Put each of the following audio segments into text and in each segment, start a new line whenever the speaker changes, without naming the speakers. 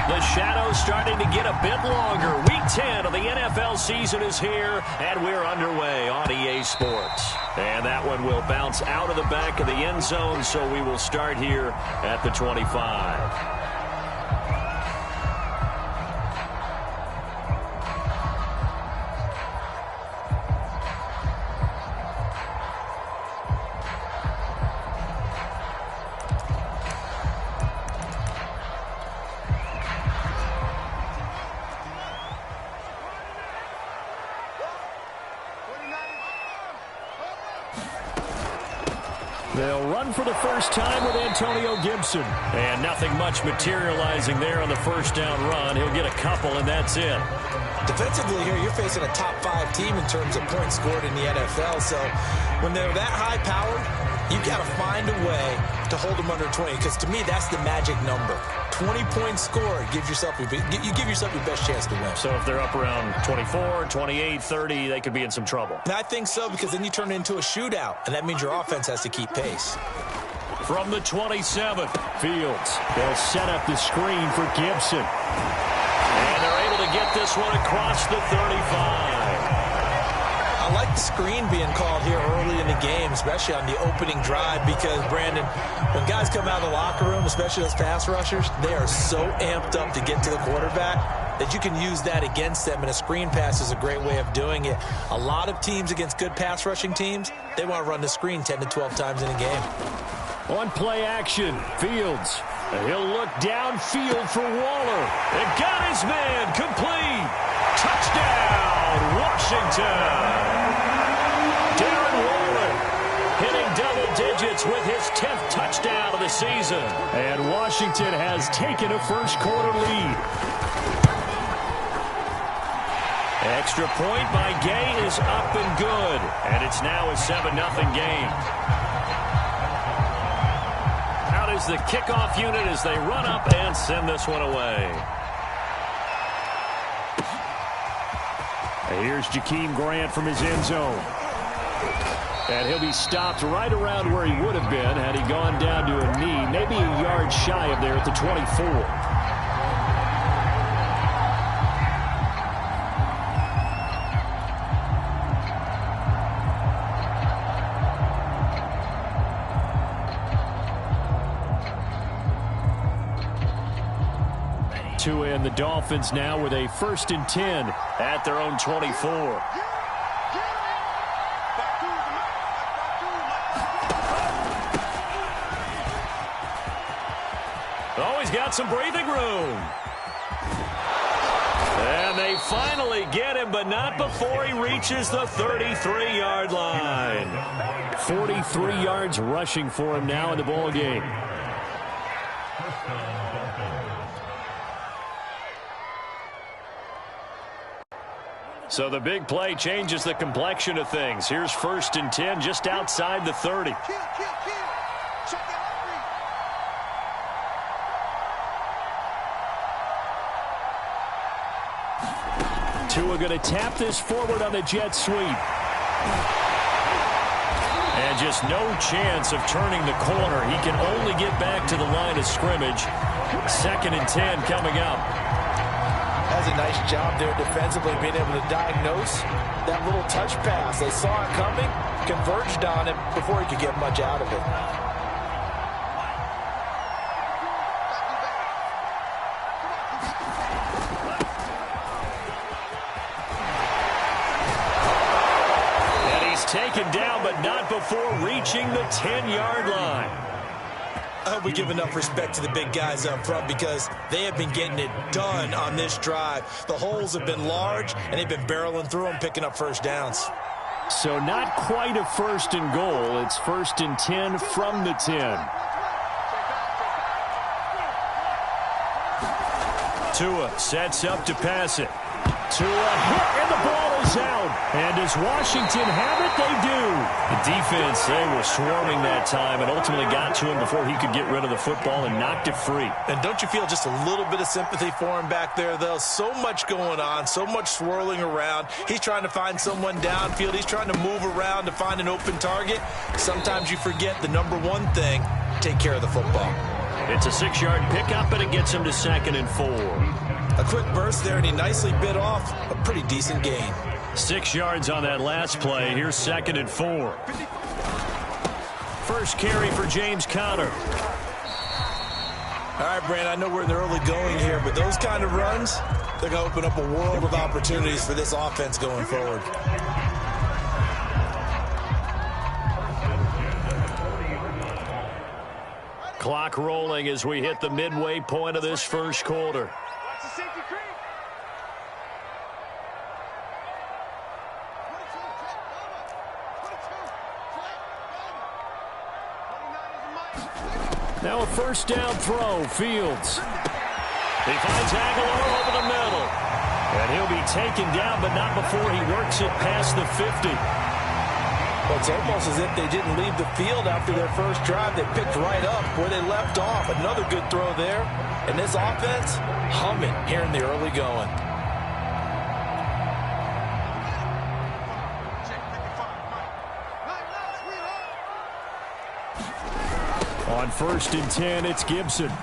The shadow's starting to get a bit longer. Week 10 of the NFL season is here, and we're underway on EA Sports. And that one will bounce out of the back of the end zone, so we will start here at the 25. They'll run for the first time with Antonio Gibson. And nothing much materializing there on the first down run. He'll get a couple, and that's it.
Defensively here, you're facing a top 5 team in terms of points scored in the NFL. So when they're that high-powered, you've got to find a way to hold them under 20. Because to me, that's the magic number. 20 points scored, you give yourself your best chance to win.
So if they're up around 24, 28, 30, they could be in some trouble.
And I think so, because then you turn it into a shootout, and that means your offense has to keep pace.
From the 27th, Fields. They'll set up the screen for Gibson. And they're able to get this one across the 35.
I like the screen being called here early in the game, especially on the opening drive, because, Brandon, when guys come out of the locker room, especially those pass rushers, they are so amped up to get to the quarterback that you can use that against them, and a screen pass is a great way of doing it. A lot of teams against good pass rushing teams, they want to run the screen 10 to 12 times in a game.
On play action, Fields. He'll look downfield for Waller. It got his man complete. Touchdown, Washington. Darren Waller hitting double digits with his 10th touchdown of the season. And Washington has taken a first-quarter lead. Extra point by Gay is up and good. And it's now a 7-0 game. Out is the kickoff unit as they run up and send this one away. Here's Jakeem Grant from his end zone. And he'll be stopped right around where he would have been had he gone down to a knee, maybe a yard shy of there at the 24. Tua and the Dolphins now with a 1st and 10 at their own 24. Oh, he's got some breathing room. And they finally get him, but not before he reaches the 33-yard line. 43 yards rushing for him now in the ball game. So the big play changes the complexion of things. Here's 1st and 10 just outside the 30. Tua going to tap this forward on the jet sweep. And just no chance of turning the corner. He can only get back to the line of scrimmage. 2nd and 10 coming up.
Has a nice job there defensively, being able to diagnose that little touch pass. They saw it coming, converged on it before he could get much out of it.
And he's taken down, but not before reaching the 10-yard line.
I hope we give enough respect to the big guys up front, because they have been getting it done on this drive. The holes have been large, and they've been barreling through them, picking up first downs.
So not quite a 1st and goal. It's 1st and 10 from the 10. Tua sets up to pass it. Tua hit, and the ball is out. And does Washington have it? They do. The defense, they were swarming that time and ultimately got to him before he could get rid of the football and knocked it free.
And don't you feel just a little bit of sympathy for him back there, though? So much going on, so much swirling around. He's trying to find someone downfield. He's trying to move around to find an open target. Sometimes you forget the number one thing: take care of the football.
It's a 6-yard pickup, and it gets him to 2nd and 4.
A quick burst there, and he nicely bit off a pretty decent gain.
6 yards on that last play. Here's 2nd and 4. First carry for James Conner.
All right, Brand, I know we're in the early going here, but those kind of runs, they're going to open up a world of opportunities for this offense going forward.
Clock rolling as we hit the midway point of this first quarter. Now a first down throw, Fields. He finds Aguilar over the middle. And he'll be taken down, but not before he works it past the 50.
Well, it's almost as if they didn't leave the field after their first drive. They picked right up where they left off. Another good throw there. And this offense, humming here in the early going.
On 1st and 10, it's Gibson. And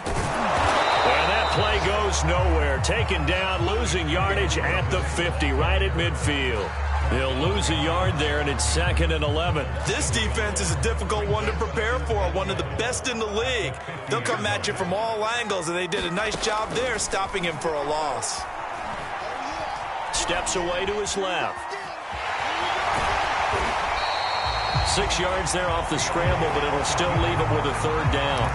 that play goes nowhere. Taken down, losing yardage at the 50, right at midfield. They'll lose a yard there, and it's 2nd and 11.
This defense is a difficult one to prepare for, one of the best in the league. They'll come at you from all angles, and they did a nice job there stopping him for a loss.
Steps away to his left. 6 yards there off the scramble, but it'll still leave him with a 3rd down.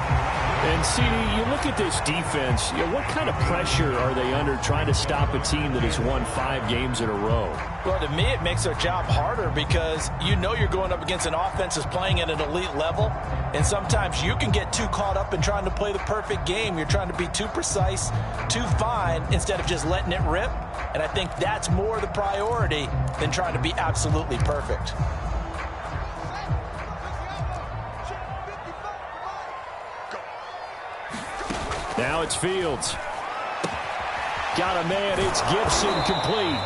And, CD, you look at this defense, what kind of pressure are they under trying to stop a team that has won 5 games in a row?
Well, to me, it makes their job harder because you know you're going up against an offense that's playing at an elite level, and sometimes you can get too caught up in trying to play the perfect game. You're trying to be too precise, too fine, instead of just letting it rip, and I think that's more the priority than trying to be absolutely perfect.
Now it's Fields. Got a man, it's Gibson, complete.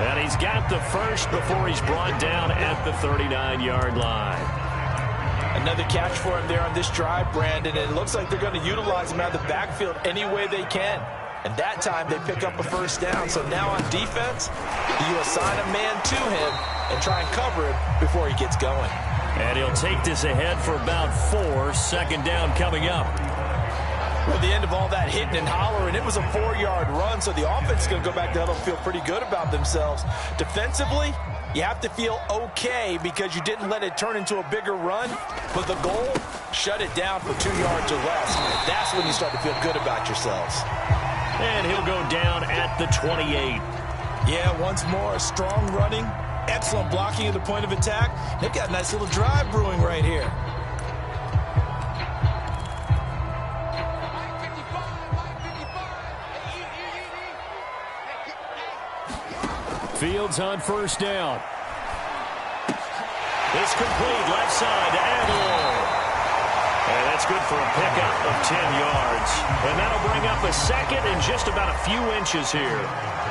And he's got the first before he's brought down at the 39-yard line.
Another catch for him there on this drive, Brandon. And it looks like they're going to utilize him out of the backfield any way they can. And that time they pick up a first down. So now on defense, you assign a man to him and try and cover him before he gets going.
And he'll take this ahead for about 4. 2nd down coming up.
Well, the end of all that hitting and hollering, it was a 4-yard run, so the offense is going to go back down and feel pretty good about themselves. Defensively, you have to feel okay because you didn't let it turn into a bigger run, but the goal, shut it down for 2 yards or less. That's when you start to feel good about yourselves.
And he'll go down at the 28.
Yeah, once more, strong running, excellent blocking at the point of attack. They've got a nice little drive brewing right here.
Fields on 1st down. It's complete, left side to Aguilar. And that's good for a pickup of 10 yards. And that'll bring up a 2nd and just about a few inches here.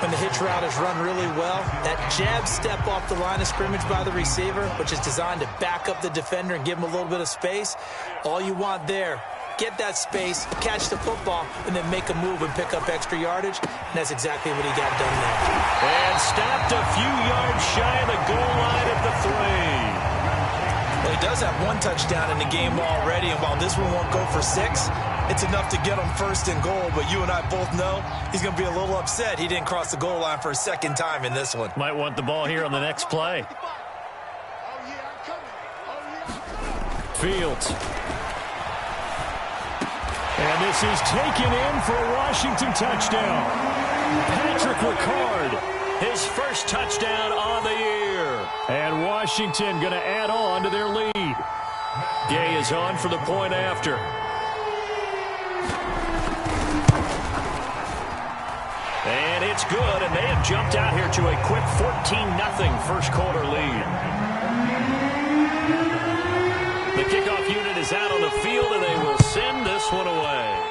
When the hitch route is run really well, that jab step off the line of scrimmage by the receiver, which is designed to back up the defender and give him a little bit of space, all you want there, get that space, catch the football, and then make a move and pick up extra yardage. And that's exactly what he got done there.
And stopped a few yards shy of the goal line at the 3.
Well, he does have 1 touchdown in the game already, and while this one won't go for 6, it's enough to get him 1st and goal. But you and I both know he's going to be a little upset he didn't cross the goal line for a 2nd time in this one.
Might want the ball here on the next play. Fields. And this is taken in for a Washington touchdown. Patrick Ricard, his first touchdown on the year. And Washington going to add on to their lead. Gay is on for the point after. And it's good, and they have jumped out here to a quick 14-0 first quarter lead. The kickoff unit is out on the field, and they will send this one away.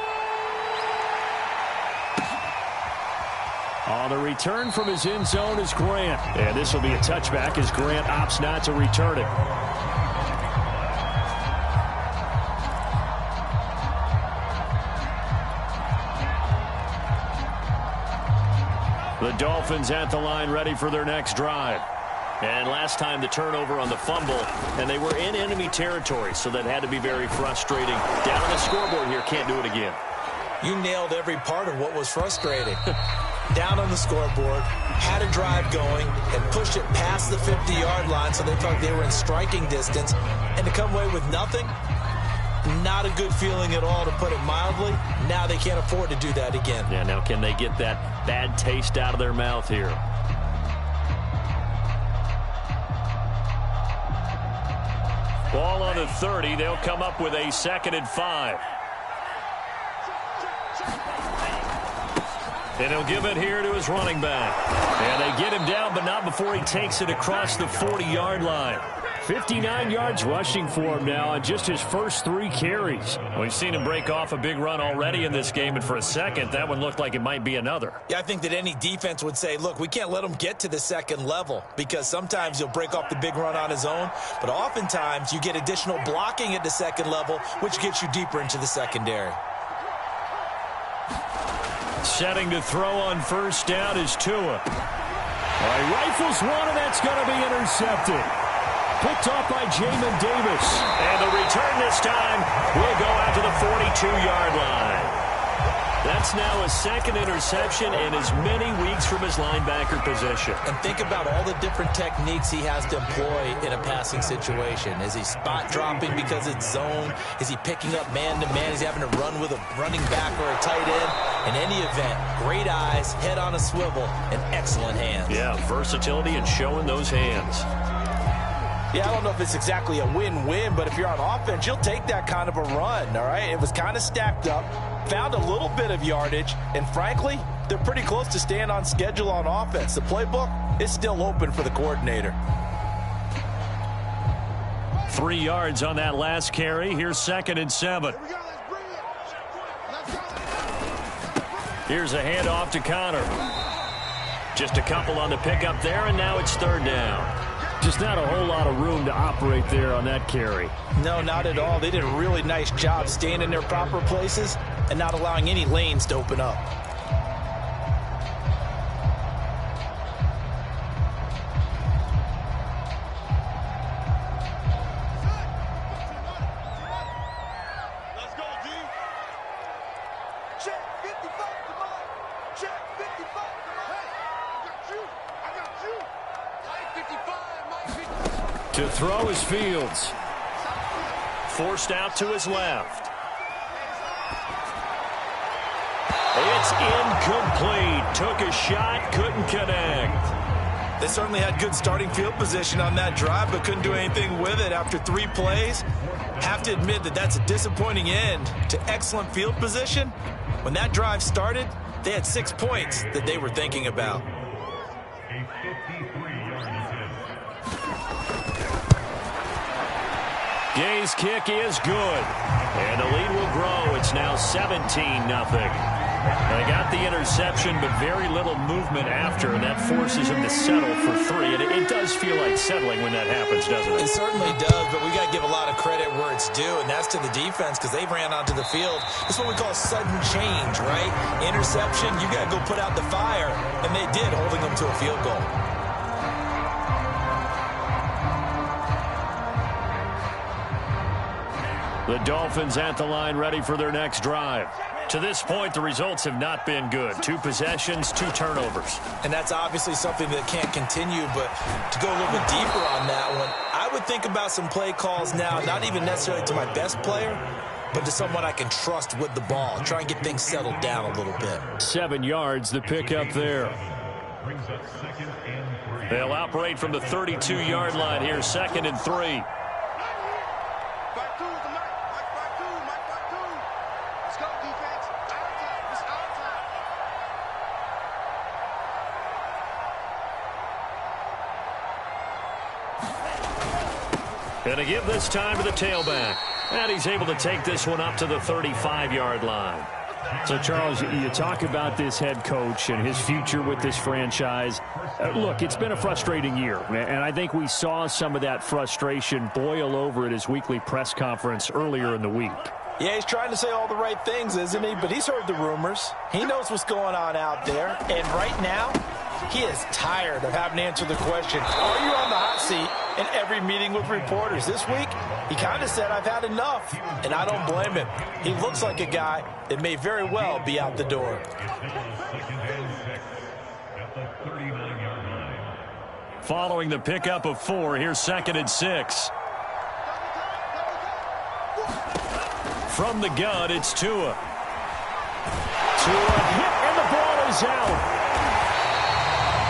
On the return from his end zone is Grant. And this will be a touchback as Grant opts not to return it. The Dolphins at the line ready for their next drive. And last time the turnover on the fumble, and they were in enemy territory, so that had to be very frustrating. Down on the scoreboard here, can't do it again.
You nailed every part of what was frustrating. Down on the scoreboard, had a drive going, and pushed it past the 50-yard line so they felt they were in striking distance, and to come away with nothing, not a good feeling at all, to put it mildly. Now they can't afford to do that again.
Yeah, now can they get that bad taste out of their mouth here? Ball on the 30. They'll come up with a 2nd and 5. And he'll give it here to his running back. And they get him down, but not before he takes it across the 40-yard line. 59 yards rushing for him now on just his first 3 carries. We've seen him break off a big run already in this game, and for a second, that one looked like it might be another.
Yeah, I think that any defense would say, look, we can't let him get to the second level, because sometimes he'll break off the big run on his own, but oftentimes you get additional blocking at the second level, which gets you deeper into the secondary.
Setting to throw on first down is Tua. All right, rifles one, and that's going to be intercepted. Picked off by Jamin Davis. And the return this time will go out to the 42-yard line. That's now a 2nd interception in as many weeks from his linebacker position.
And think about all the different techniques he has to employ in a passing situation. Is he spot dropping because it's zone? Is he picking up man-to-man? Is he having to run with a running back or a tight end? In any event, great eyes, head on a swivel, and excellent hands.
Yeah, versatility and showing those hands.
Yeah, I don't know if it's exactly a win-win, but if you're on offense, you'll take that kind of a run, all right? It was kind of stacked up, found a little bit of yardage, and frankly, they're pretty close to staying on schedule on offense. The playbook is still open for the coordinator.
3 yards on that last carry. Here's 2nd and 7. Here's a handoff to Connor. Just a couple on the pickup there, and now it's 3rd down. Just not a whole lot of room to operate there on that carry.
No, not at all. They did a really nice job staying in their proper places and not allowing any lanes to open up.
Let's go, D. Check 55, come on. Check 55, come on. Hey, I got you. Mike 55, Mike 55.
To throw is Fields. Forced out to his left. It's incomplete. Took a shot, couldn't connect.
They certainly had good starting field position on that drive, but couldn't do anything with it after 3 plays. Have to admit that that's a disappointing end to excellent field position. When that drive started, they had 6 points that they were thinking about.
Gay's kick is good. And the lead will grow. It's now 17-0. They got the interception, but very little movement after, and that forces him to settle for 3. And it does feel like settling when that happens, doesn't it?
It certainly does, but we got to give a lot of credit where it's due, and that's to the defense because they ran onto the field. It's what we call sudden change, right? Interception, you got to go put out the fire, and they did, holding them to a field goal.
The Dolphins at the line ready for their next drive. To this point, the results have not been good. 2 possessions, 2 turnovers.
And that's obviously something that can't continue, but to go a little bit deeper on that one, I would think about some play calls now, not even necessarily to my best player, but to someone I can trust with the ball. Try and get things settled down a little bit.
7 yards, the pickup there. They'll operate from the 32-yard line here, 2nd and 3. Going to give this time to the tailback. And he's able to take this one up to the 35-yard line. So, Charles, you talk about this head coach and his future with this franchise. Look, it's been a frustrating year, and I think we saw some of that frustration boil over at his weekly press conference earlier in the week.
Yeah, he's trying to say all the right things, isn't he? But he's heard the rumors. He knows what's going on out there. And right now, He is tired of having to answer the question, are you on the hot seat, in every meeting with reporters. This week, he kind of said, I've had enough, and I don't blame him. He looks like a guy that may very well be out the door.
Following the pickup of 4, here's 2nd and 6. From the gun, it's Tua. Tua hit, and the ball is out.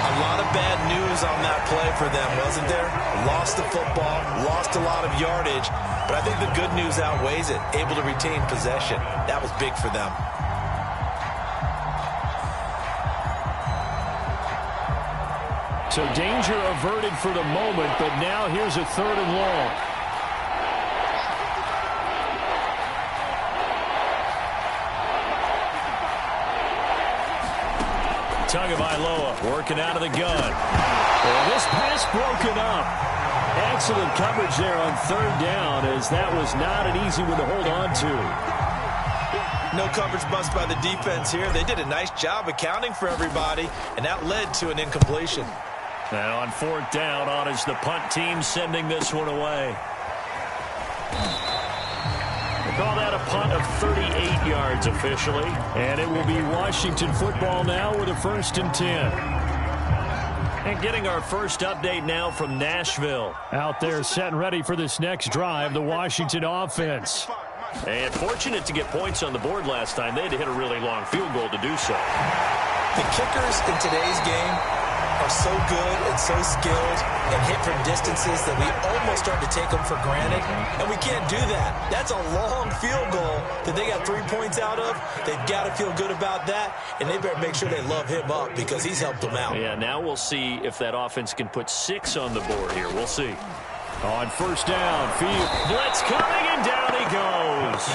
A lot of bad news on that play for them, wasn't there? Lost the football, lost a lot of yardage, but I think the good news outweighs it. Able to retain possession. That was big for them.
So danger averted for the moment, but now here's a 3rd and long. Tagovailoa working out of the gun. And this pass broken up. Excellent coverage there on 3rd down, as that was not an easy one to hold on to.
No coverage bust by the defense here. They did a nice job accounting for everybody, and that led to an incompletion.
Now on 4th down, on is the punt team sending this one away. Call that a punt of 38 yards officially. And it will be Washington football now with a 1st and 10. And getting our first update now from Nashville. Out there set and ready for this next drive, the Washington offense. And fortunate to get points on the board last time. They had to hit a really long field goal to do so.
The kickers in today's game are so good and so skilled and hit from distances that we almost start to take them for granted, and we can't do that. That's a long field goal that they got 3 points out of. They've got to feel good about that, and they better make sure they love him up because he's helped them out.
Yeah, now we'll see if that offense can put 6 on the board here. We'll see. On 1st down, field blitz coming, and down he goes.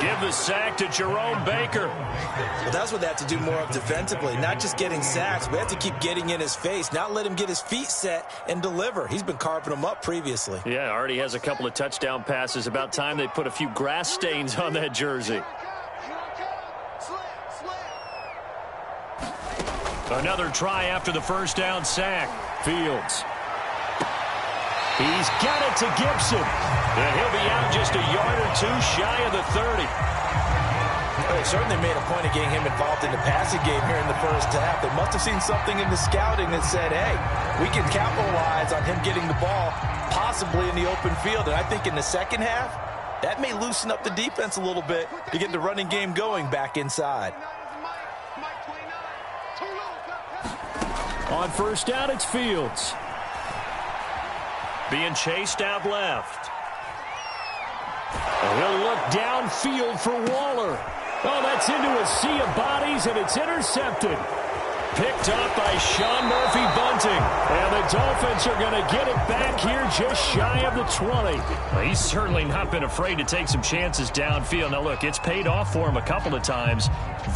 Give the sack to Jerome Baker.
Well, that's what they have to do more of defensively, not just getting sacks. We have to keep getting in his face, not let him get his feet set and deliver. He's been carving them up previously.
Yeah, already has a couple of touchdown passes. About time they put a few grass stains on that jersey. Another try after the 1st down sack. Fields. He's got it to Gibson. And he'll be out just a yard or 2 shy of the 30.
They certainly made a point of getting him involved in the passing game here in the 1st half. They must have seen something in the scouting that said, hey, we can capitalize on him getting the ball, possibly in the open field. And I think in the 2nd half, that may loosen up the defense a little bit to get the running game going back inside.
On 1st down, it's Fields. Being chased out left. And he'll look downfield for Waller. Oh, that's into a sea of bodies, and it's intercepted. Picked up by Sean Murphy-Bunting. And the Dolphins are going to get it back here just shy of the 20. Well, he's certainly not been afraid to take some chances downfield. Now, look, it's paid off for him a couple of times.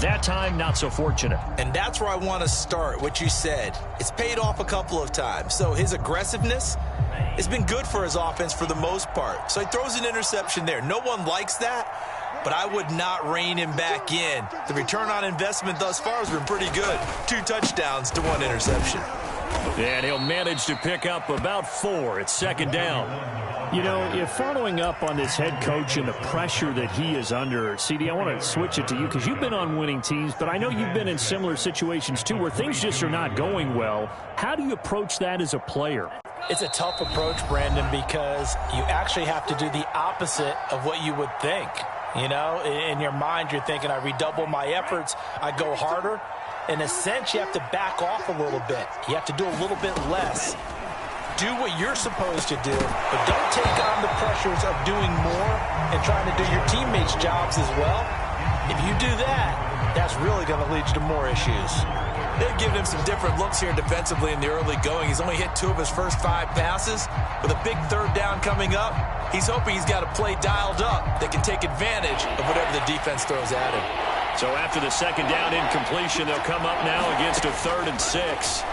That time, not so fortunate.
And that's where I want to start, what you said. It's paid off a couple of times. So his aggressiveness has been good for his offense for the most part. So he throws an interception there. No one likes that, but I would not rein him back in. The return on investment thus far has been pretty good. 2 touchdowns to 1 interception.
And he'll manage to pick up about 4. It's 2nd down. You know, if following up on this head coach and the pressure that he is under, CD, I want to switch it to you because you've been on winning teams, but I know you've been in similar situations too where things just are not going well. How do you approach that as a player?
It's a tough approach, Brandon, because you actually have to do the opposite of what you would think. You know, in your mind, you're thinking, I redouble my efforts, I go harder. In a sense, you have to back off a little bit. You have to do a little bit less. Do what you're supposed to do, but don't take on the pressures of doing more and trying to do your teammates' jobs as well. If you do that, that's really going to lead you to more issues. They've given him some different looks here defensively in the early going. He's only hit 2 of his first 5 passes. With a big 3rd down coming up, he's hoping he's got a play dialed up that can take advantage of whatever the defense throws at him.
So after the 2nd down incompletion, they'll come up now against a 3rd and 6.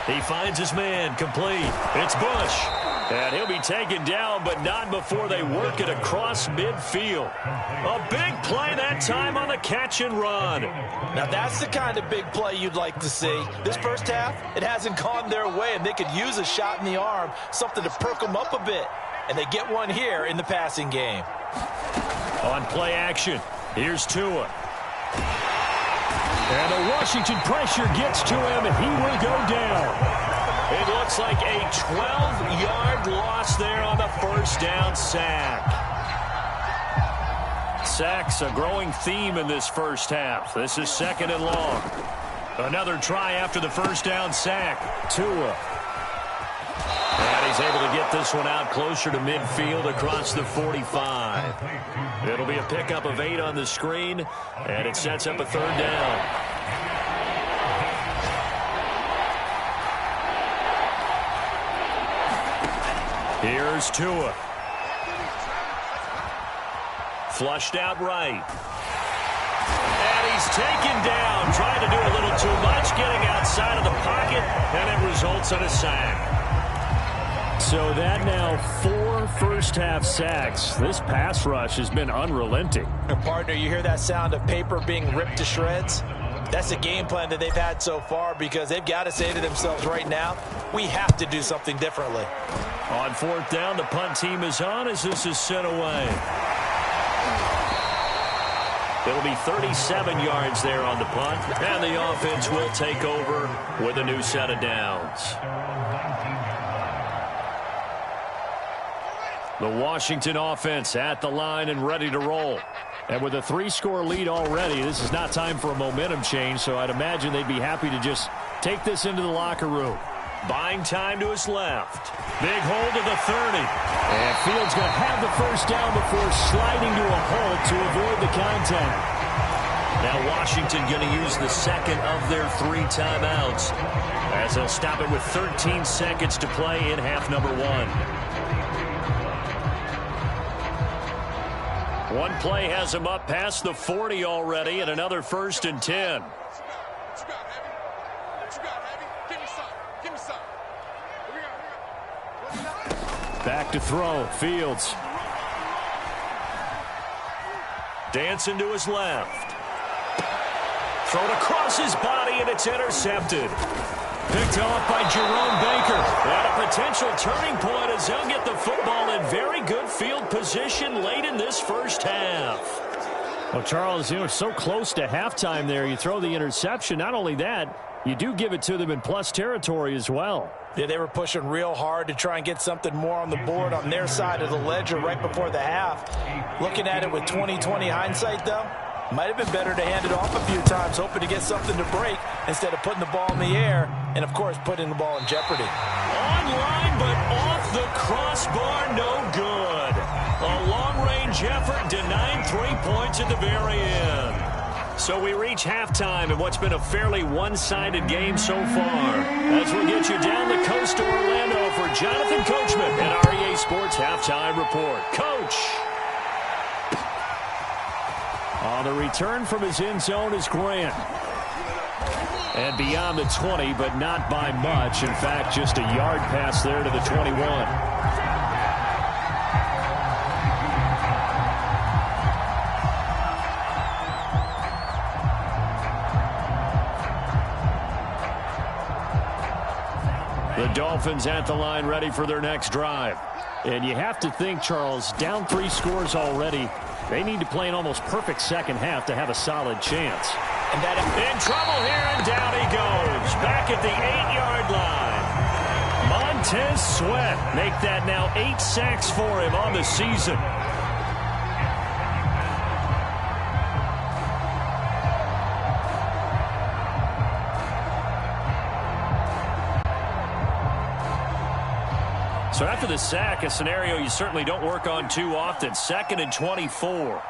He finds his man complete. It's Bush. And he'll be taken down, but not before they work it across midfield. A big play that time on the catch and run.
Now that's the kind of big play you'd like to see. This first half, it hasn't gone their way, and they could use a shot in the arm, something to perk them up a bit. And they get one here in the passing game.
On play action, here's Tua. And the Washington pressure gets to him, and he will go down. It looks like a 12-yard loss there on the first down sack. Sacks a growing theme in this first half. This is 2nd and long. Another try after the first down sack. Tua. And he's able to get this one out closer to midfield across the 45. It'll be a pickup of 8 on the screen, and it sets up a 3rd down. Here's Tua. Flushed out right. And he's taken down, trying to do a little too much, getting outside of the pocket, and it results in a sack. So that now 4 first-half sacks. This pass rush has been unrelenting.
Partner, you hear that sound of paper being ripped to shreds? That's the game plan that they've had so far, because they've got to say to themselves right now, we have to do something differently.
On 4th down, the punt team is on as this is sent away. It'll be 37 yards there on the punt, and the offense will take over with a new set of downs. The Washington offense at the line and ready to roll. And with a 3-score lead already, this is not time for a momentum change, so I'd imagine they'd be happy to just take this into the locker room. Buying time to his left. Big hold of the 30. And Fields going to have the first down before sliding to a halt to avoid the contact. Now Washington going to use the second of their 3 timeouts as they'll stop it with 13 seconds to play in half number 1. One play has him up past the 40 already, and another 1st and 10. Back to throw. Fields. Dancing to his left. Thrown across his body, and it's intercepted. Picked off by Jerome Baker. And a potential turning point as they'll get the football in very good field position late in this first half. Well, Charles, so close to halftime there. You throw the interception. Not only that, you do give it to them in plus territory as well.
Yeah, they were pushing real hard to try and get something more on the board on their side of the ledger right before the half. Looking at it with 20/20 hindsight, though, might have been better to hand it off a few times, hoping to get something to break instead of putting the ball in the air and, of course, putting the ball in jeopardy.
Online, but off the crossbar, no good. A long-range effort denying 3 points at the very end. So we reach halftime in what's been a fairly one-sided game so far. As we'll get you down the coast to Orlando for Jonathan Coachman at REA Sports Halftime Report. Coach! On the return from his end zone is Grant. And beyond the 20, but not by much. In fact, just a yard pass there to the 21. The Dolphins at the line ready for their next drive. And you have to think, Charles, down 3 scores already. They need to play an almost perfect second half to have a solid chance. And that in trouble here, and down he goes. Back at the 8-yard line. Montez Sweat make that now 8 sacks for him on the season. So after the sack, a scenario you certainly don't work on too often. 2nd and 24.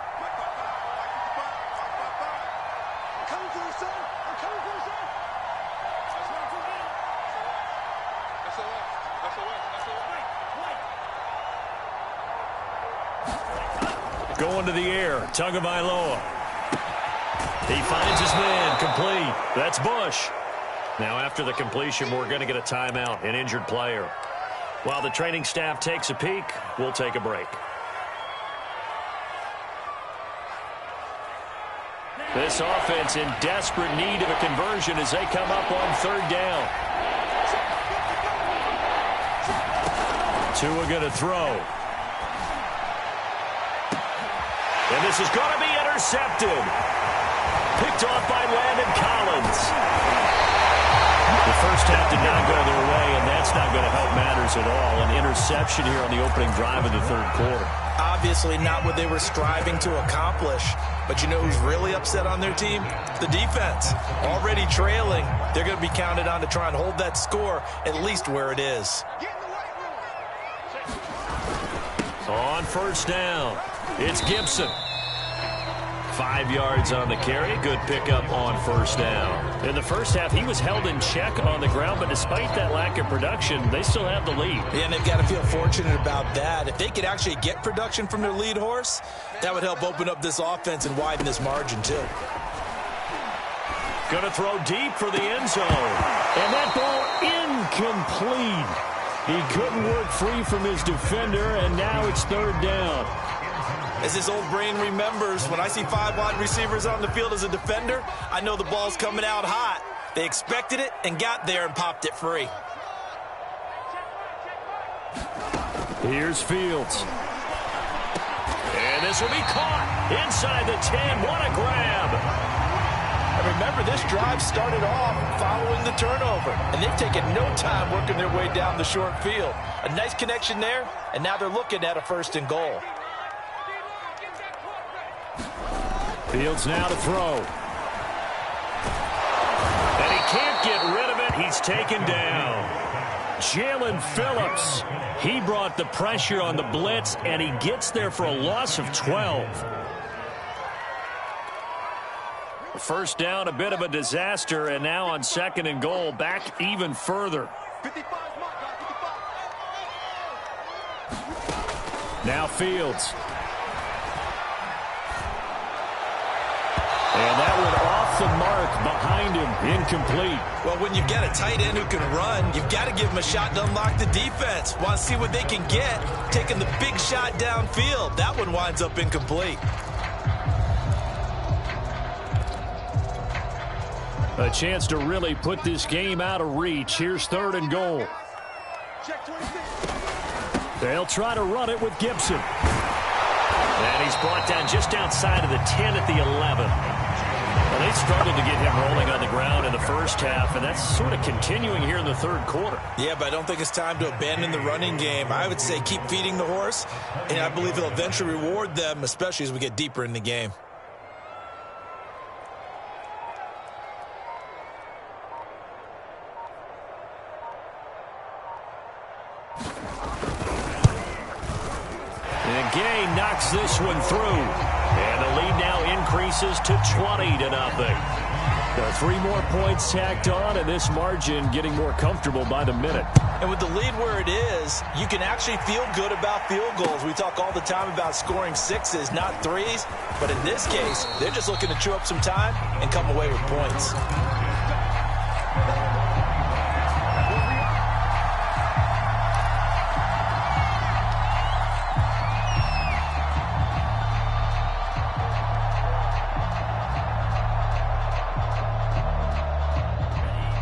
Going to the air, Tagovailoa. He finds his man, complete. That's Bush. Now after the completion, we're going to get a timeout, an injured player. While the training staff takes a peek, we'll take a break. This offense in desperate need of a conversion as they come up on third down. Tua going to throw. And this is going to be intercepted. Picked off by Landon Collins. The first half did not go their way, and that's not going to help matters at all. An interception here on the opening drive of the third quarter.
Obviously not what they were striving to accomplish. But you know who's really upset on their team? The defense. Already trailing. They're going to be counted on to try and hold that score at least where it is.
On first down, it's Gibson. 5 yards on the carry. Good pickup on first down. In the first half, he was held in check on the ground, but despite that lack of production, they still have the lead.
Yeah, and they've got to feel fortunate about that. If they could actually get production from their lead horse, that would help open up this offense and widen this margin, too.
Going to throw deep for the end zone. And that ball incomplete. He couldn't work free from his defender, and now it's third down.
As his old brain remembers, when I see 5 wide receivers on the field as a defender, I know the ball's coming out hot. They expected it and got there and popped it free.
Here's Fields. And this will be caught inside the 10. What a grab.
And remember, this drive started off following the turnover, and they've taken no time working their way down the short field. A nice connection there, and now they're looking at a 1st and goal.
Fields now to throw. And he can't get rid of it. He's taken down. Jalen Phillips. He brought the pressure on the blitz, and he gets there for a loss of 12. First down, a bit of a disaster, and now on 2nd and goal, back even further. Now Fields. And that one off the mark behind him, incomplete.
Well, when you've got a tight end who can run, you've got to give him a shot to unlock the defense. Want to see what they can get, taking the big shot downfield. That one winds up incomplete.
A chance to really put this game out of reach. Here's 3rd and goal. They'll try to run it with Gibson. And he's brought down just outside of the 10 at the 11. Well, they struggled to get him rolling on the ground in the first half, and that's sort of continuing here in the third quarter.
Yeah, but I don't think it's time to abandon the running game. I would say keep feeding the horse, and I believe he'll eventually reward them, especially as we get deeper in the game.
And Gay knocks this one through. And the lead now increases to 20-0. There are 3 more points tacked on, and this margin getting more comfortable by the minute.
And with the lead where it is, you can actually feel good about field goals. We talk all the time about scoring 6s, not 3s. But in this case, they're just looking to chew up some time and come away with points.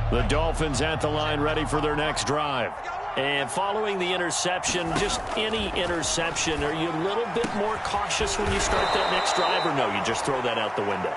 The Dolphins at the line, ready for their next drive. And following the interception, just any interception, are you a little bit more cautious when you start that next drive, or no, you just throw that out the window?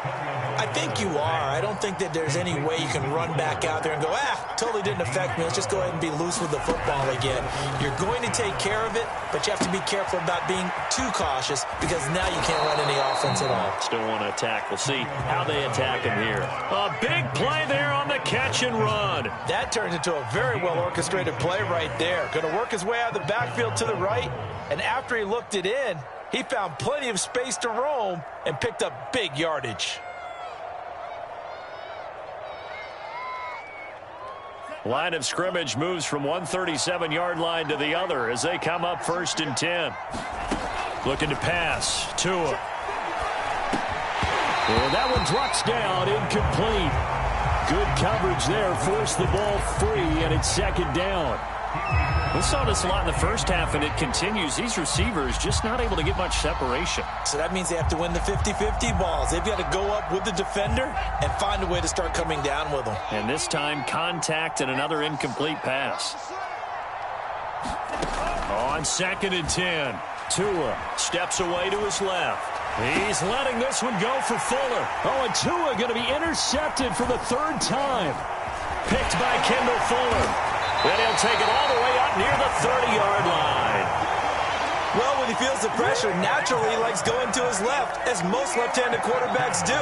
I think you are. I don't think that there's any way you can run back out there and go, totally didn't affect me. Let's just go ahead and be loose with the football again. You're going to take care of it, but you have to be careful about being too cautious because now you can't run any offense at all.
Still want to attack. We'll see how they attack him here. A big play there on the catch and run.
That turns into a very well-orchestrated play right there. Going to work his way out of the backfield to the right, and after he looked it in, he found plenty of space to roam and picked up big yardage.
Line of scrimmage moves from one 37-yard line to the other as they come up 1st and 10. Looking to pass. Tua. And that one drops down, incomplete. Good coverage there, forced the ball free, and it's 2nd down. We saw this a lot in the first half, and it continues. These receivers just not able to get much separation.
So that means they have to win the 50-50 balls. They've got to go up with the defender and find a way to start coming down with them.
And this time, contact and another incomplete pass. On 2nd and 10, Tua steps away to his left. He's letting this one go for Fuller. Oh, and Tua going to be intercepted for the 3rd time. Picked by Kendall Fuller. Then he'll take it all the way up near the 30-yard line.
Well, when he feels the pressure, naturally he likes going to his left, as most left-handed quarterbacks do.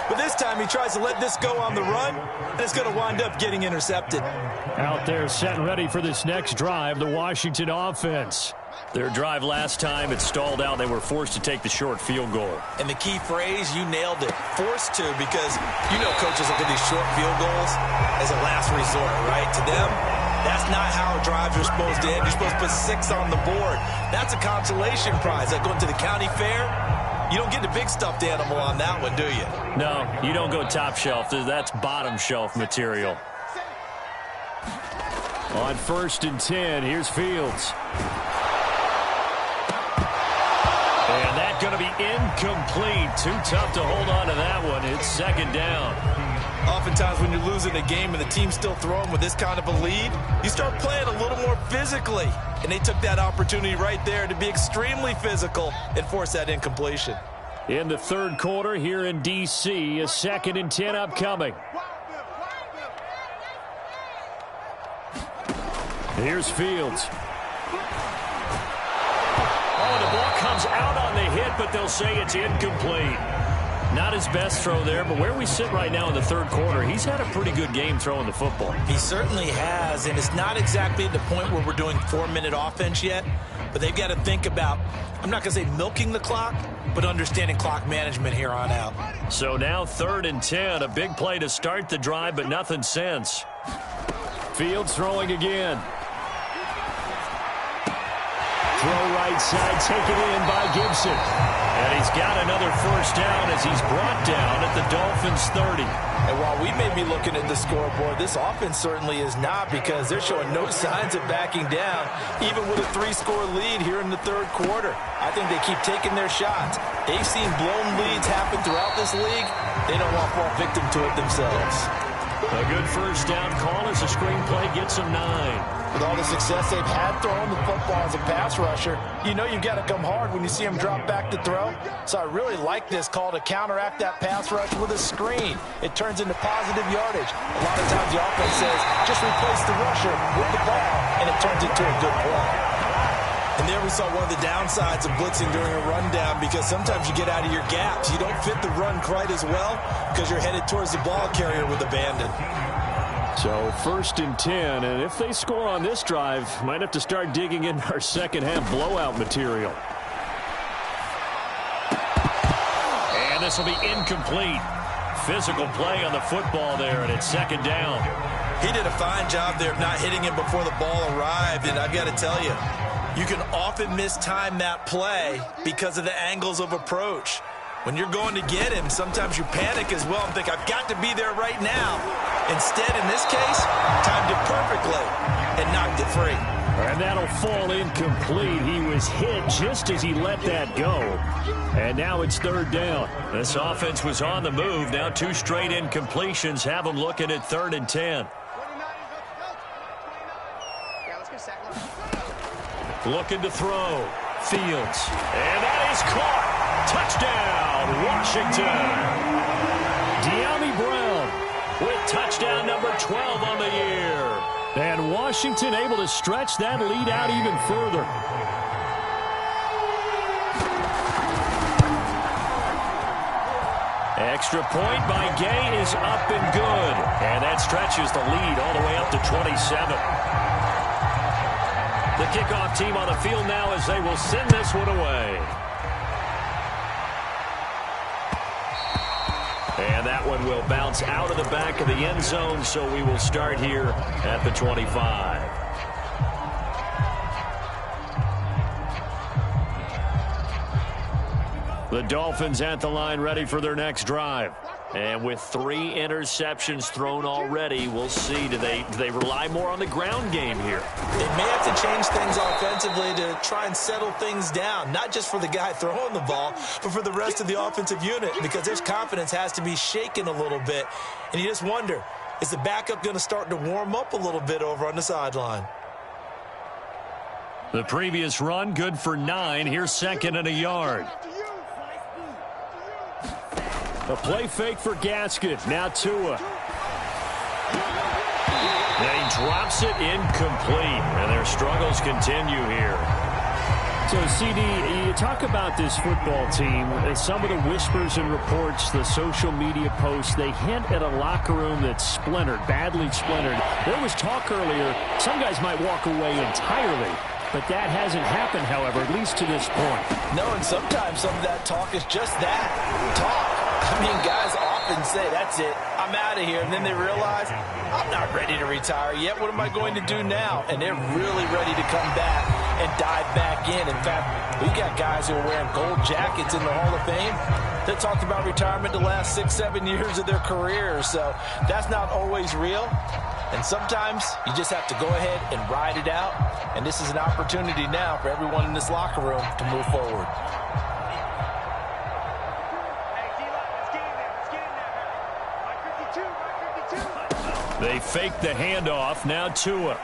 But this time he tries to let this go on the run, and it's going to wind up getting intercepted.
Out there set and ready for this next drive, the Washington offense. Their drive last time, it stalled out. They were forced to take the short field goal.
And the key phrase, you nailed it, forced to, because you know coaches look at these short field goals as a last resort, right? To them, that's not how drives are supposed to end. You're supposed to put 6 on the board. That's a consolation prize. Like going to the county fair, you don't get the big stuffed animal on that one, do you?
No, you don't go top shelf. That's bottom shelf material. On 1st and 10, here's Fields. And that's going to be incomplete. Too tough to hold on to that one. It's 2nd down.
Oftentimes when you're losing a game and the team's still throwing with this kind of a lead, you start playing a little more physically. And they took that opportunity right there to be extremely physical and force that incompletion.
In the 3rd quarter here in D.C., a 2nd and 10 upcoming. Here's Fields. Oh, the ball comes out on the hit, but they'll say it's incomplete. Not his best throw there, but where we sit right now in the 3rd quarter, he's had a pretty good game throwing the football.
He certainly has, and it's not exactly at the point where we're doing 4-minute offense yet, but they've got to think about, I'm not going to say milking the clock, but understanding clock management here on out.
So now 3rd and 10, a big play to start the drive, but nothing since. Fields throwing again. Throw right side, taken in by Gibson. And he's got another 1st down as he's brought down at the Dolphins' 30.
And while we may be looking at the scoreboard, this offense certainly is not, because they're showing no signs of backing down, even with a 3-score lead here in the 3rd quarter. I think they keep taking their shots. They've seen blown leads happen throughout this league. They don't want to fall victim to it themselves.
A good 1st down call as the screenplay gets them 9.
With all the success they've had throwing the football as a pass rusher, you know you've got to come hard when you see them drop back to throw. So I really like this call to counteract that pass rush with a screen. It turns into positive yardage. A lot of times the offense says, just replace the rusher with the ball, and it turns into a good play. And there we saw one of the downsides of blitzing during a rundown, because sometimes you get out of your gaps. You don't fit the run quite as well because you're headed towards the ball carrier with abandon.
So 1st and 10, and if they score on this drive, might have to start digging in our 2nd half blowout material. And this will be incomplete. Physical play on the football there, and it's 2nd down.
He did a fine job there of not hitting him before the ball arrived, and I've got to tell you, you can often mistime that play because of the angles of approach. When you're going to get him, sometimes you panic as well and think, I've got to be there right now. Instead, in this case, timed it perfectly and knocked it free.
And that'll fall incomplete. He was hit just as he let that go. And now it's 3rd down. This offense was on the move. Now 2 straight incompletions have them looking at 3rd and 10. Looking to throw. Fields. And that is caught. Touchdown, Washington. De'Ami Brown with touchdown number 12 on the year. And Washington able to stretch that lead out even further. Extra point by Gay is up and good. And that stretches the lead all the way up to 27. The kickoff team on the field now as they will send this one away. And that one will bounce out of the back of the end zone, so we will start here at the 25. The Dolphins at the line ready for their next drive. And with 3 interceptions thrown already, we'll see. Do they rely more on the ground game here?
They may have to change things offensively to try and settle things down, not just for the guy throwing the ball, but for the rest of the offensive unit, because their confidence has to be shaken a little bit. And you just wonder, is the backup going to start to warm up a little bit over on the sideline?
The previous run, good for 9. Here's 2nd and a yard. A play fake for Gaskin. Now Tua. Then he drops it incomplete. And their struggles continue here.
So, CD, you talk about this football team. Some of the whispers and reports, the social media posts, they hint at a locker room that's splintered, badly splintered. There was talk earlier, some guys might walk away entirely. But that hasn't happened, however, at least to this point.
No, and sometimes some of that talk is just that, talk. I mean, guys often say, that's it, I'm out of here. And then they realize, I'm not ready to retire yet. What am I going to do now? And they're really ready to come back and dive back in. In fact, we got guys who are wearing gold jackets in the Hall of Fame that talked about retirement the last 6-7 years of their careers. So that's not always real. And sometimes you just have to go ahead and ride it out. And this is an opportunity now for everyone in this locker room to move forward.
They fake the handoff. Now Tua.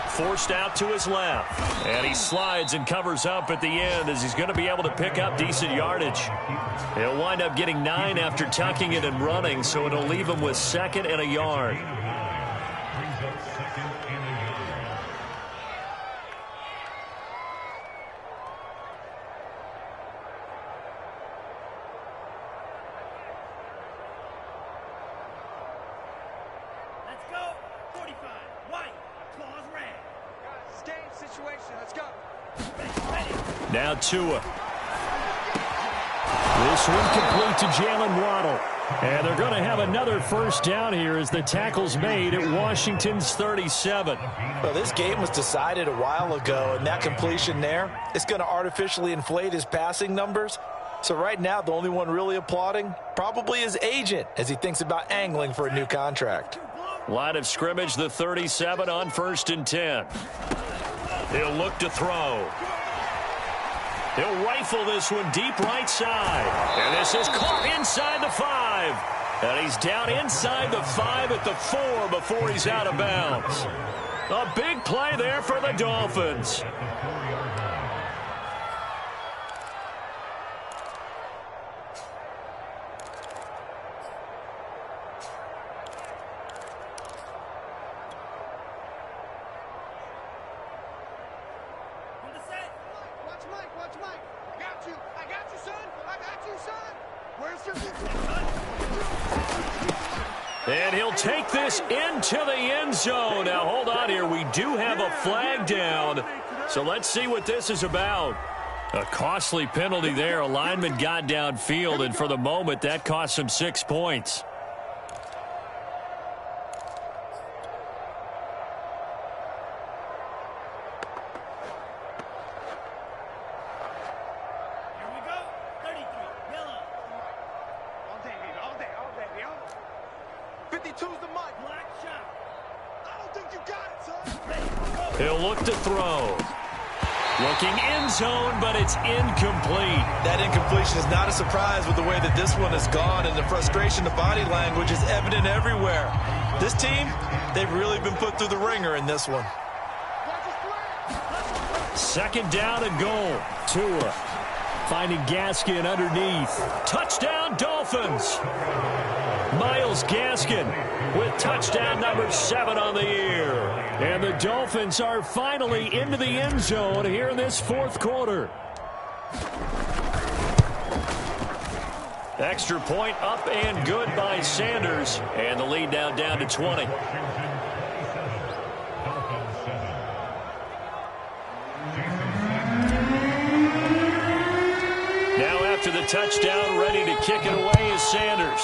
Forced out to his left. And he slides and covers up at the end as he's going to be able to pick up decent yardage. He'll wind up getting 9 after tucking it and running, so it'll leave him with 2nd and a yard. Now Tua. This one complete to Jalen Waddle. And they're going to have another first down here as the tackle's made at Washington's 37.
Well, this game was decided a while ago, and that completion there is going to artificially inflate his passing numbers. So right now, the only one really applauding probably his agent as he thinks about angling for a new contract.
Line of scrimmage, the 37 on 1st and 10. He'll look to throw. He'll rifle this one deep right side. And this is caught inside the 5. And he's down inside the 5 at the 4 before he's out of bounds. A big play there for the Dolphins. And he'll take this into the end zone. Now, hold on here. We do have a flag down. So let's see what this is about. A costly penalty there. A lineman got downfield, and for the moment, that cost him 6 points. He'll look to throw. Looking end zone, but it's incomplete.
That incompletion is not a surprise with the way that this one has gone, and the frustration, the body language is evident everywhere. This team, they've really been put through the ringer in this one.
2nd down and goal. Tua finding Gaskin underneath. Touchdown, Dolphins. Myles Gaskin with touchdown number 7 on the year. And the Dolphins are finally into the end zone here in this 4th quarter. Extra point up and good by Sanders. And the lead now down to 20. Now after the touchdown, ready to kick it away is Sanders.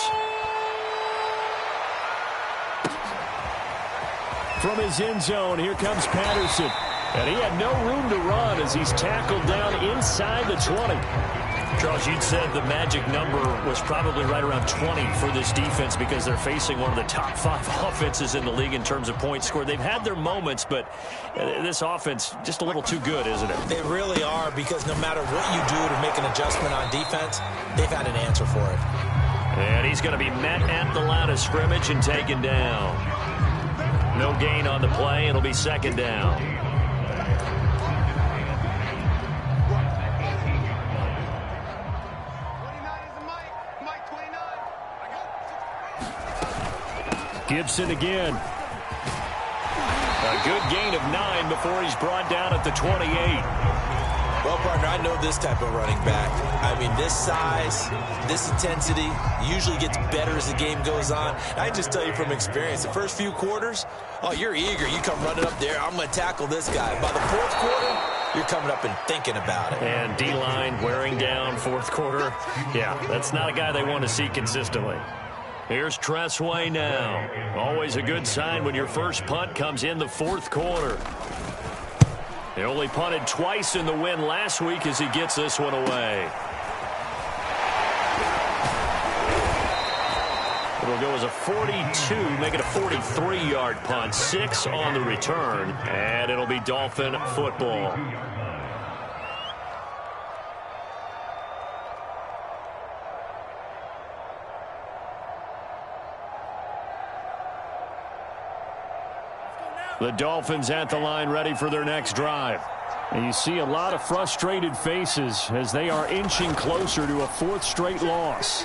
From his end zone, here comes Patterson. And he had no room to run as he's tackled down inside the 20.
Charles, you'd said the magic number was probably right around 20 for this defense because they're facing one of the top 5 offenses in the league in terms of points scored. They've had their moments, but this offense just a little too good, isn't it?
They really are, because no matter what you do to make an adjustment on defense, they've had an answer for it.
And he's going to be met at the line of scrimmage and taken down. No gain on the play. It'll be second down. Gibson again. A good gain of 9 before he's brought down at the 28.
Well, partner, I know this type of running back. I mean, this size, this intensity usually gets better as the game goes on. I can just tell you from experience, the first few quarters, oh, you're eager. You come running up there, I'm going to tackle this guy. By the fourth quarter, you're coming up and thinking about it.
And D-line wearing down fourth quarter. Yeah, that's not a guy they want to see consistently. Here's Tressway now. Always a good sign when your first punt comes in the fourth quarter. They only punted twice in the win last week as he gets this one away. It'll go as a 42, make it a 43-yard punt. 6 on the return, and it'll be Dolphin football. The Dolphins at the line ready for their next drive. And you see a lot of frustrated faces as they are inching closer to a 4th straight loss.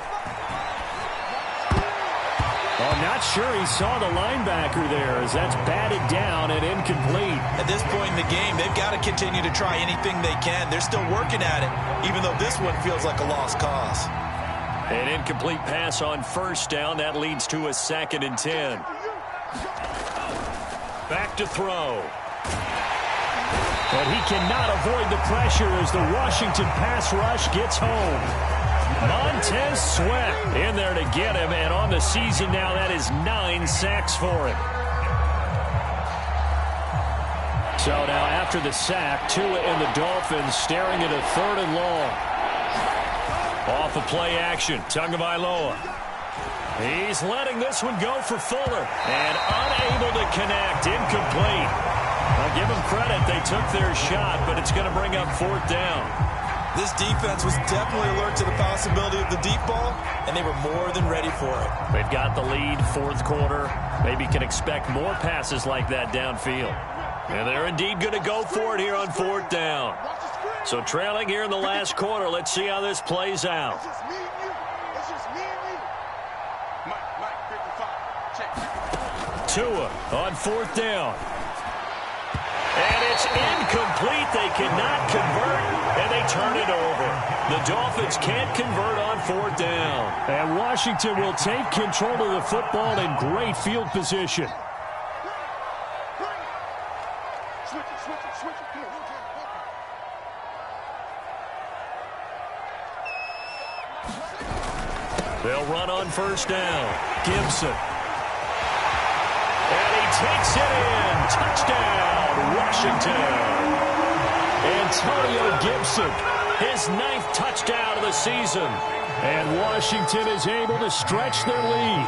I'm not sure he saw the linebacker there as that's batted down and incomplete.
At this point in the game, they've got to continue to try anything they can. They're still working at it, even though this one feels like a lost cause.
An incomplete pass on first down. That leads to a 2nd and 10. Back to throw. But he cannot avoid the pressure as the Washington pass rush gets home. Montez Sweat in there to get him, and on the season now, that is 9 sacks for him. So now after the sack, Tua and the Dolphins staring at a 3rd and long. Off of play action, Tagovailoa. He's letting this one go for Fuller, and unable to connect, incomplete. I'll give them credit, they took their shot, but it's going to bring up 4th down.
This defense was definitely alert to the possibility of the deep ball, and they were more than ready for it.
They've got the lead, 4th quarter. Maybe can expect more passes like that downfield. And they're indeed going to go for it here on 4th down. So trailing here in the last quarter, let's see how this plays out. Tua on 4th down. And it's incomplete. They cannot convert, and they turn it over. The Dolphins can't convert on 4th down. And Washington will take control of the football in great field position. They'll run on first down. Gibson. And he takes it in. Touchdown, Washington. Antonio Gibson, his 9th touchdown of the season. And Washington is able to stretch their lead.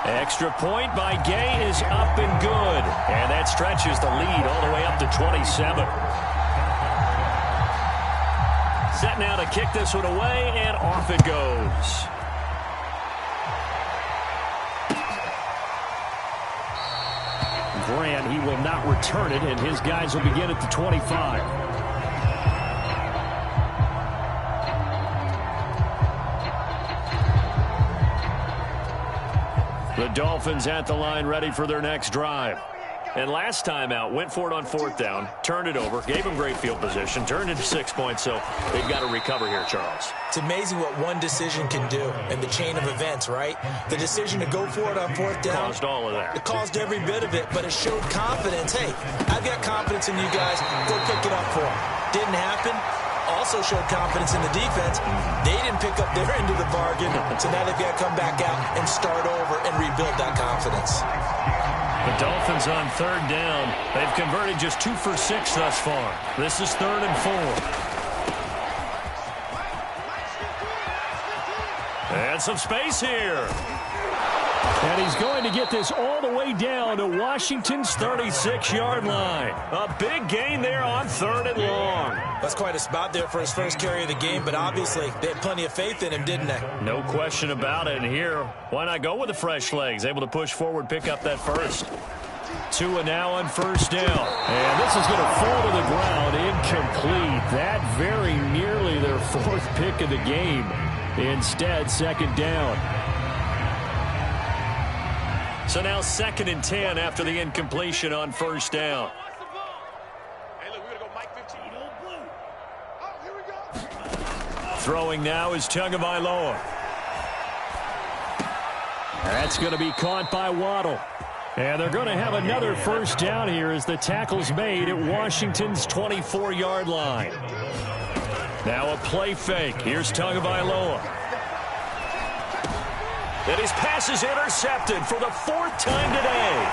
Extra point by Gay is up and good. And that stretches the lead all the way up to 27. Set now to kick this one away, and off it goes. Grant, he will not return it, and his guys will begin at the 25. The Dolphins at the line ready for their next drive. And last time out, went for it on 4th down, turned it over, gave them great field position, turned into 6 points, so they've got to recover here, Charles.
It's amazing what one decision can do in the chain of events, right? The decision to go for it on 4th down.
Caused all of that.
It caused every bit of it, but it showed confidence. Hey, I've got confidence in you guys. Go pick it up for them. Didn't happen. Also showed confidence in the defense. They didn't pick up their end of the bargain, so now they've got to come back out and start over and rebuild that confidence.
The Dolphins on third down. They've converted just 2 for 6 thus far. This is 3rd and 4. And some space here.
And he's going to get this all the way down to Washington's 36-yard line.
A big gain there on 3rd and long.
That's quite a spot there for his first carry of the game, but obviously they had plenty of faith in him, didn't they?
No question about it. And here, why not go with the fresh legs? Able to push forward, pick up that first. Tua now on 1st down.
And this is going to fall to the ground, incomplete. That very nearly their 4th pick of the game. Instead, 2nd down.
So now 2nd and 10 after the incompletion on 1st down.
Hey, look, we're going to go Mike 15. Oh, here we go.
Throwing now is Tagovailoa.
That's going to be caught by Waddle. And they're going to have another 1st down here as the tackle's made at Washington's 24-yard line.
Now a play fake. Here's Tagovailoa. And his pass is intercepted for the 4th time today.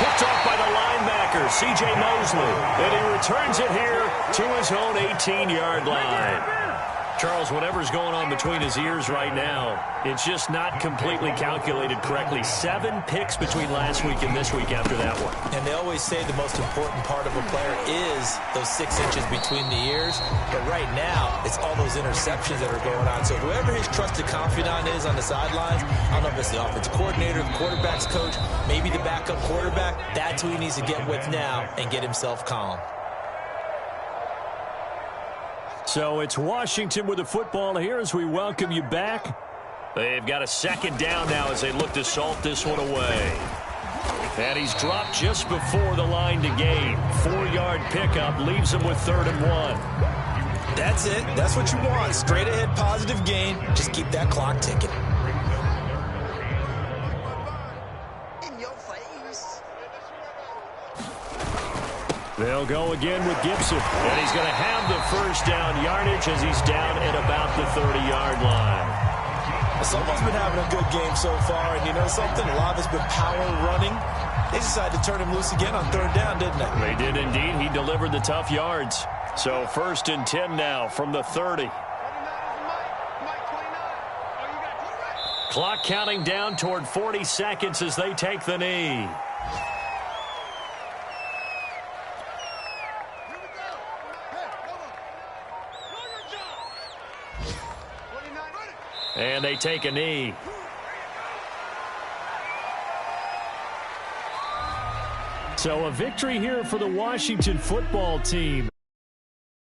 Picked off by the linebacker, C.J. Mosley. And he returns it here to his own 18-yard line. Charles, whatever's going on between his ears right now, it's just not completely calculated correctly. 7 picks between last week and this week after that one.
And they always say the most important part of a player is those 6 inches between the ears. But right now, it's all those interceptions that are going on. So whoever his trusted confidant is on the sidelines, I don't know if it's the offensive coordinator, the quarterback's coach, maybe the backup quarterback, that's who he needs to get with now and get himself calm.
So it's Washington with the football here as we welcome you back.
They've got a 2nd down now as they look to salt this one away. And he's dropped just before the line to gain. 4-yard pickup leaves him with 3rd and 1.
That's it. That's what you want. Straight ahead positive gain. Just keep that clock ticking.
In your face.
They'll go again with Gibson.
And he's going to have the 1st down yardage as he's down at about the 30-yard line.
Someone's been having a good game so far, and you know something? A lot of it's been power running. They decided to turn him loose again on 3rd down, didn't they?
They did indeed. He delivered the tough yards. So 1st and 10 now from the 30. Clock counting down toward 40 seconds as they take the knee. And they take a knee.
So a victory here for the Washington football team.